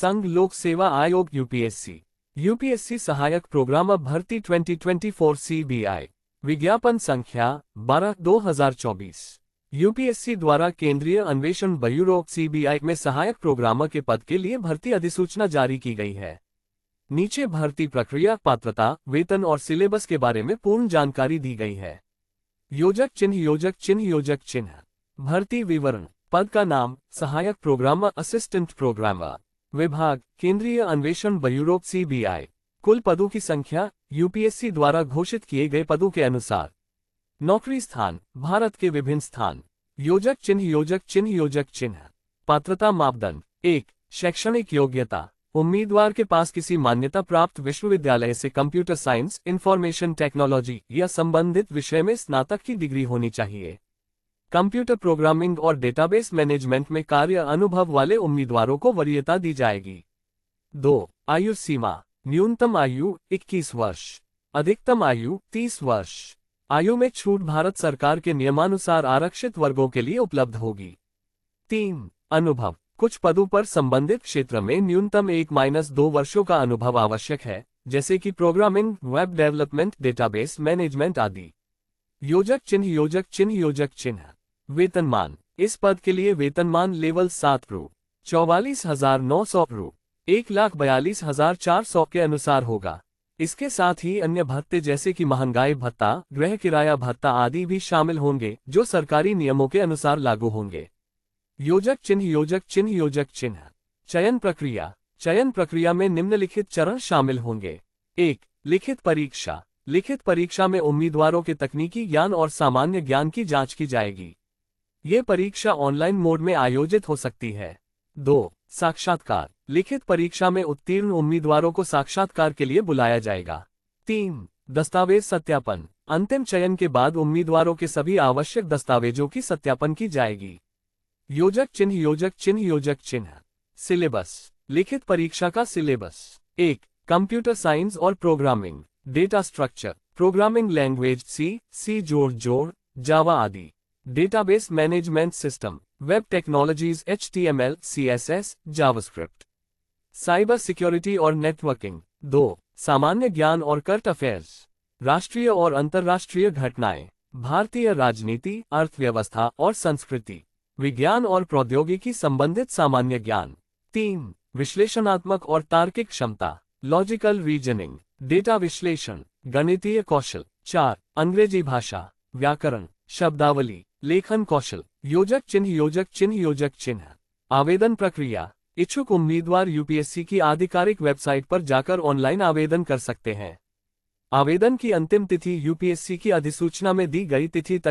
संघ लोक सेवा आयोग यूपीएससी यूपीएससी सहायक प्रोग्राम भर्ती 2024 सीबीआई विज्ञापन संख्या 12/2024 यूपीएससी द्वारा केंद्रीय अन्वेषण ब्यूरो सीबीआई में सहायक प्रोग्रामर के पद के लिए भर्ती अधिसूचना जारी की गई है। नीचे भर्ती प्रक्रिया, पात्रता, वेतन और सिलेबस के बारे में पूर्ण जानकारी दी गई है। योजक चिन्ह भर्ती विवरण। पद का नाम सहायक प्रोग्रामर, असिस्टेंट प्रोग्रामर। विभाग केंद्रीय अन्वेषण ब्यूरो सीबीआई। कुल पदों की संख्या यूपीएससी द्वारा घोषित किए गए पदों के अनुसार। नौकरी स्थान भारत के विभिन्न स्थान। योजक चिन्ह। पात्रता मापदंड 1 शैक्षणिक योग्यता। उम्मीदवार के पास किसी मान्यता प्राप्त विश्वविद्यालय से कंप्यूटर साइंस, इंफॉर्मेशन टेक्नोलॉजी या संबंधित विषय में स्नातक की डिग्री होनी चाहिए। कंप्यूटर प्रोग्रामिंग और डेटाबेस मैनेजमेंट में कार्य अनुभव वाले उम्मीदवारों को वरीयता दी जाएगी। 2 आयु सीमा। न्यूनतम आयु 21 वर्ष, अधिकतम आयु 30 वर्ष। आयु में छूट भारत सरकार के नियमानुसार आरक्षित वर्गों के लिए उपलब्ध होगी। 3 अनुभव। कुछ पदों पर संबंधित क्षेत्र में न्यूनतम 1-2 वर्षों का अनुभव आवश्यक है, जैसे कि programming, web development, database management आदि। योजक चिन्ह। वेतनमान। इस पद के लिए वेतनमान लेवल 7 रु. 44,900 रु. 1,42,400 के अनुसार होगा। इसके साथ ही अन्य भत्ते जैसे कि महंगाई भत्ता, गृह किराया भत्ता आदि भी शामिल होंगे, जो सरकारी नियमों के अनुसार लागू होंगे। योजक चिन्ह। चयन प्रक्रिया में निम्नलिखित चरण शामिल होंगे। 1 लिखित परीक्षा। लिखित परीक्षा में उम्मीदवारों के तकनीकी ज्ञान और सामान्य ज्ञान की जांच की जाएगी। ये परीक्षा ऑनलाइन मोड में आयोजित हो सकती है। 2 साक्षात्कार। लिखित परीक्षा में उत्तीर्ण उम्मीदवारों को साक्षात्कार के लिए बुलाया जाएगा। 3 दस्तावेज सत्यापन। अंतिम चयन के बाद उम्मीदवारों के सभी आवश्यक दस्तावेजों की सत्यापन की जाएगी। योजक चिन्ह। सिलेबस। लिखित परीक्षा का सिलेबस। 1 कंप्यूटर साइंस और programming. Data structure, programming language C जोड़, जावा आदि। Database management system, web technologies HTML, CSS, JavaScript. Cyber security और नेटवर्किंग। 2 सामान्य ज्ञान और करंट अफेयर्स। राष्ट्रीय और अंतर्राष्ट्रीय घटनाएं, भारतीय राजनीति, अर्थव्यवस्था और संस्कृति। विज्ञान और प्रौद्योगिकी संबंधित सामान्य ज्ञान। 3 विश्लेषणात्मक और तार्किक क्षमता, लॉजिकल रीजनिंग, डेटा विश्लेषण, गणितीय कौशल। 4 अंग्रेजी भाषा, व्याकरण, शब्दावली, लेखन कौशल। योजक चिन्ह। आवेदन प्रक्रिया। इच्छुक उम्मीदवार यूपीएससी की आधिकारिक वेबसाइट पर जाकर ऑनलाइन आवेदन कर सकते हैं। आवेदन की अंतिम तिथि यूपीएससी की अधिसूचना में दी गई तिथि तक